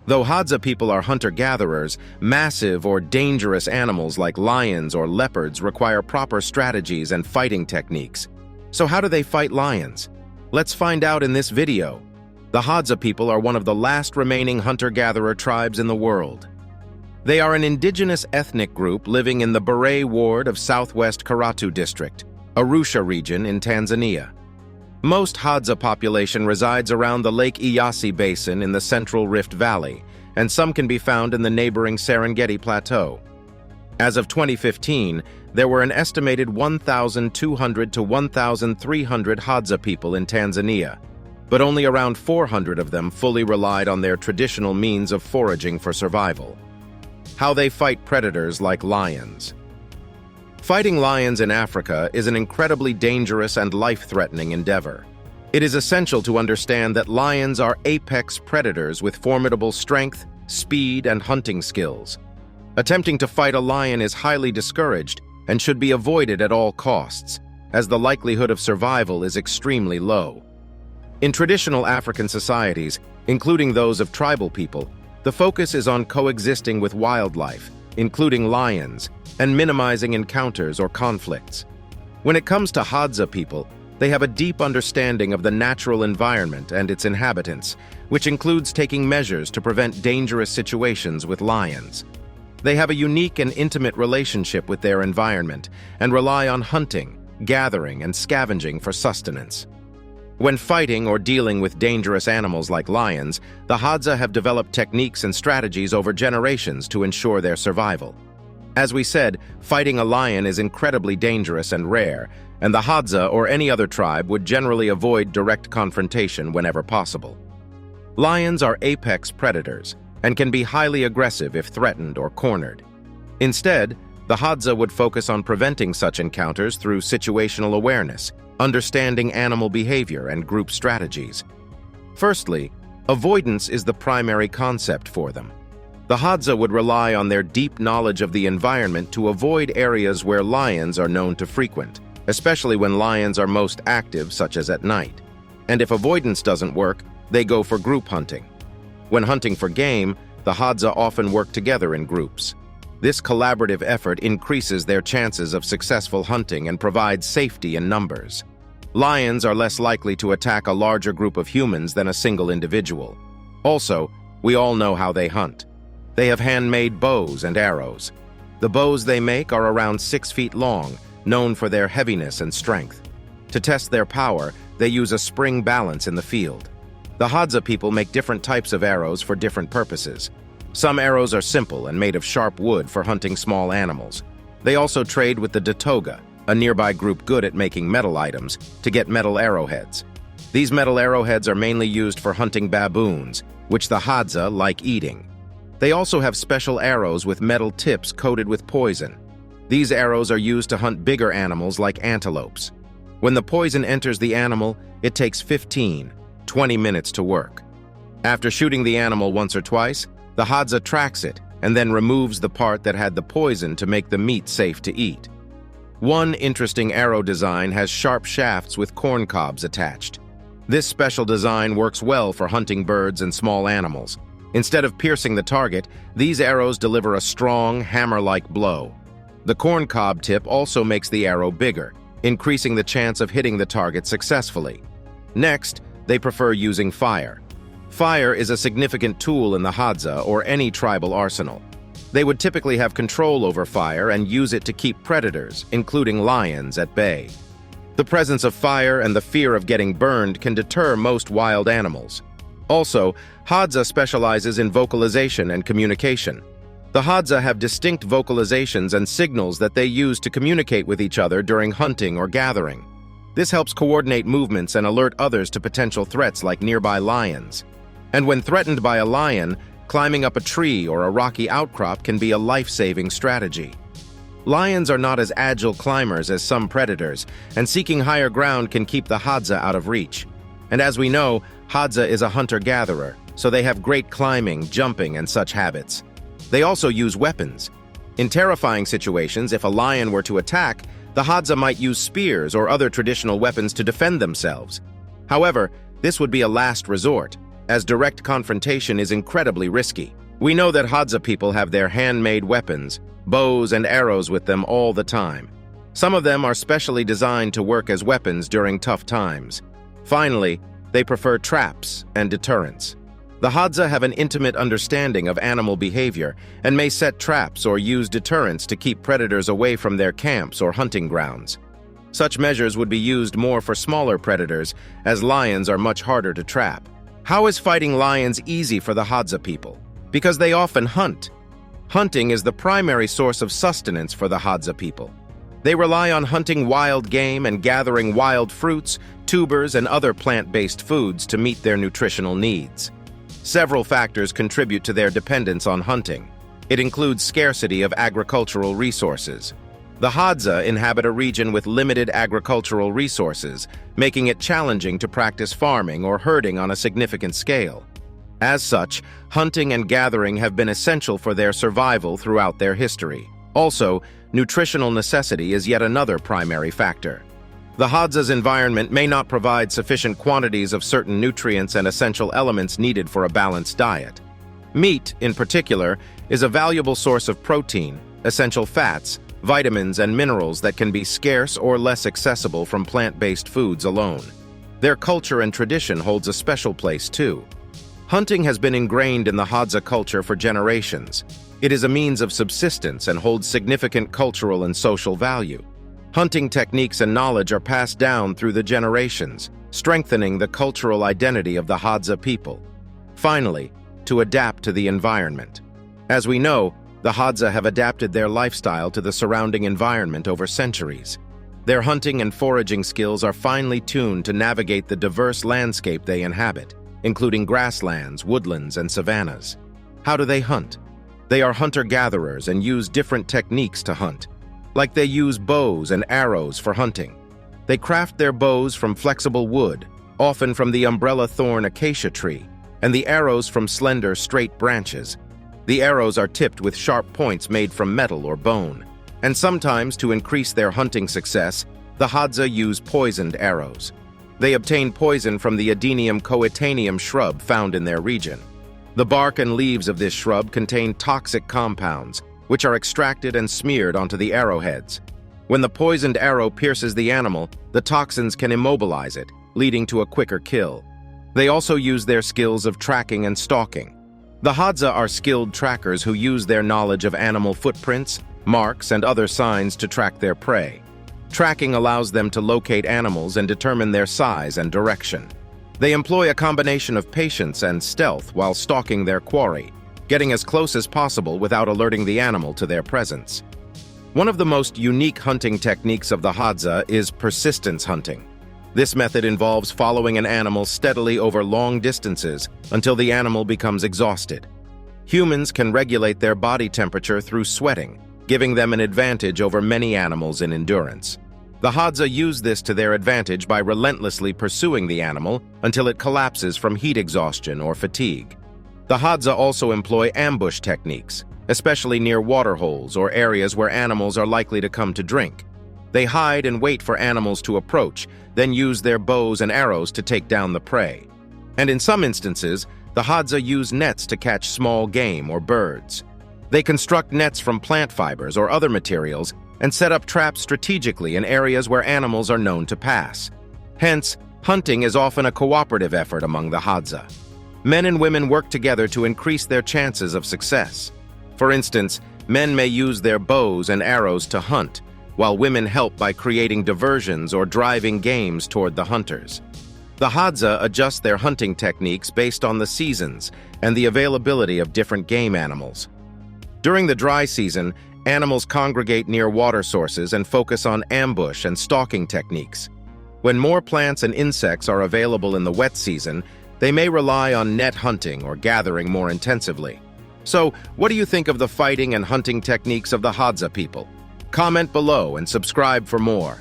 Though Hadza people are hunter-gatherers, massive or dangerous animals like lions or leopards require proper strategies and fighting techniques. So how do they fight lions? Let's find out in this video. The Hadza people are one of the last remaining hunter-gatherer tribes in the world. They are an indigenous ethnic group living in the Baray ward of Southwest Karatu district, Arusha region in Tanzania. Most Hadza population resides around the Lake Eyasi Basin in the Central Rift Valley, and some can be found in the neighboring Serengeti Plateau. As of 2015, there were an estimated 1,200 to 1,300 Hadza people in Tanzania, but only around 400 of them fully relied on their traditional means of foraging for survival. How they fight predators like lions. Fighting lions in Africa is an incredibly dangerous and life-threatening endeavor. It is essential to understand that lions are apex predators with formidable strength, speed, and hunting skills. Attempting to fight a lion is highly discouraged and should be avoided at all costs, as the likelihood of survival is extremely low. In traditional African societies, including those of tribal people, the focus is on coexisting with wildlife, including lions, and minimizing encounters or conflicts. When it comes to Hadza people, they have a deep understanding of the natural environment and its inhabitants, which includes taking measures to prevent dangerous situations with lions. They have a unique and intimate relationship with their environment and rely on hunting, gathering, and scavenging for sustenance. When fighting or dealing with dangerous animals like lions, the Hadza have developed techniques and strategies over generations to ensure their survival. As we said, fighting a lion is incredibly dangerous and rare, and the Hadza or any other tribe would generally avoid direct confrontation whenever possible. Lions are apex predators and can be highly aggressive if threatened or cornered. Instead, the Hadza would focus on preventing such encounters through situational awareness, understanding animal behavior, and group strategies. Firstly, avoidance is the primary concept for them. The Hadza would rely on their deep knowledge of the environment to avoid areas where lions are known to frequent, especially when lions are most active, such as at night. And if avoidance doesn't work, they go for group hunting. When hunting for game, the Hadza often work together in groups. This collaborative effort increases their chances of successful hunting and provides safety in numbers. Lions are less likely to attack a larger group of humans than a single individual. Also, we all know how they hunt. They have handmade bows and arrows. The bows they make are around 6 feet long, known for their heaviness and strength. To test their power, they use a spring balance in the field. The Hadza people make different types of arrows for different purposes. Some arrows are simple and made of sharp wood for hunting small animals. They also trade with the Datoga, a nearby group good at making metal items, to get metal arrowheads. These metal arrowheads are mainly used for hunting baboons, which the Hadza like eating. They also have special arrows with metal tips coated with poison. These arrows are used to hunt bigger animals like antelopes. When the poison enters the animal, it takes 15–20 minutes to work. After shooting the animal once or twice, the Hadza tracks it and then removes the part that had the poison to make the meat safe to eat. One interesting arrow design has sharp shafts with corn cobs attached. This special design works well for hunting birds and small animals. Instead of piercing the target, these arrows deliver a strong, hammer-like blow. The corn cob tip also makes the arrow bigger, increasing the chance of hitting the target successfully. Next, they prefer using fire. Fire is a significant tool in the Hadza or any tribal arsenal. They would typically have control over fire and use it to keep predators, including lions, at bay. The presence of fire and the fear of getting burned can deter most wild animals. Also, Hadza specializes in vocalization and communication. The Hadza have distinct vocalizations and signals that they use to communicate with each other during hunting or gathering. This helps coordinate movements and alert others to potential threats like nearby lions. And when threatened by a lion, climbing up a tree or a rocky outcrop can be a life-saving strategy. Lions are not as agile climbers as some predators, and seeking higher ground can keep the Hadza out of reach. And as we know, Hadza is a hunter-gatherer, so they have great climbing, jumping, and such habits. They also use weapons. In terrifying situations, if a lion were to attack, the Hadza might use spears or other traditional weapons to defend themselves. However, this would be a last resort. as direct confrontation is incredibly risky. We know that Hadza people have their handmade weapons, bows and arrows with them all the time. Some of them are specially designed to work as weapons during tough times. Finally, they prefer traps and deterrence. The Hadza have an intimate understanding of animal behavior and may set traps or use deterrents to keep predators away from their camps or hunting grounds. Such measures would be used more for smaller predators, as lions are much harder to trap. How is fighting lions easy for the Hadza people? Because they often hunt. Hunting is the primary source of sustenance for the Hadza people. They rely on hunting wild game and gathering wild fruits, tubers, and other plant-based foods to meet their nutritional needs. Several factors contribute to their dependence on hunting. It includes scarcity of agricultural resources. The Hadza inhabit a region with limited agricultural resources, making it challenging to practice farming or herding on a significant scale. As such, hunting and gathering have been essential for their survival throughout their history. Also, nutritional necessity is yet another primary factor. The Hadza's environment may not provide sufficient quantities of certain nutrients and essential elements needed for a balanced diet. Meat, in particular, is a valuable source of protein, essential fats, vitamins, and minerals that can be scarce or less accessible from plant-based foods alone. Their culture and tradition holds a special place, too. Hunting has been ingrained in the Hadza culture for generations. It is a means of subsistence and holds significant cultural and social value. Hunting techniques and knowledge are passed down through the generations, strengthening the cultural identity of the Hadza people. Finally, to adapt to the environment. As we know, the Hadza have adapted their lifestyle to the surrounding environment over centuries. Their hunting and foraging skills are finely tuned to navigate the diverse landscape they inhabit, including grasslands, woodlands, and savannas. How do they hunt? They are hunter-gatherers and use different techniques to hunt. Like they use bows and arrows for hunting. They craft their bows from flexible wood, often from the umbrella thorn acacia tree, and the arrows from slender, straight branches. The arrows are tipped with sharp points made from metal or bone. And sometimes, to increase their hunting success, the Hadza use poisoned arrows. They obtain poison from the Adenium coetaneum shrub found in their region. The bark and leaves of this shrub contain toxic compounds, which are extracted and smeared onto the arrowheads. When the poisoned arrow pierces the animal, the toxins can immobilize it, leading to a quicker kill. They also use their skills of tracking and stalking. The Hadza are skilled trackers who use their knowledge of animal footprints, marks, and other signs to track their prey. Tracking allows them to locate animals and determine their size and direction. They employ a combination of patience and stealth while stalking their quarry, getting as close as possible without alerting the animal to their presence. One of the most unique hunting techniques of the Hadza is persistence hunting. This method involves following an animal steadily over long distances until the animal becomes exhausted. Humans can regulate their body temperature through sweating, giving them an advantage over many animals in endurance. The Hadza use this to their advantage by relentlessly pursuing the animal until it collapses from heat exhaustion or fatigue. The Hadza also employ ambush techniques, especially near waterholes or areas where animals are likely to come to drink. They hide and wait for animals to approach, then use their bows and arrows to take down the prey. And in some instances, the Hadza use nets to catch small game or birds. They construct nets from plant fibers or other materials and set up traps strategically in areas where animals are known to pass. Hence, hunting is often a cooperative effort among the Hadza. Men and women work together to increase their chances of success. For instance, men may use their bows and arrows to hunt, while women help by creating diversions or driving games toward the hunters. The Hadza adjust their hunting techniques based on the seasons and the availability of different game animals. During the dry season, animals congregate near water sources and focus on ambush and stalking techniques. When more plants and insects are available in the wet season, they may rely on net hunting or gathering more intensively. So, what do you think of the fighting and hunting techniques of the Hadza people? Comment below and subscribe for more.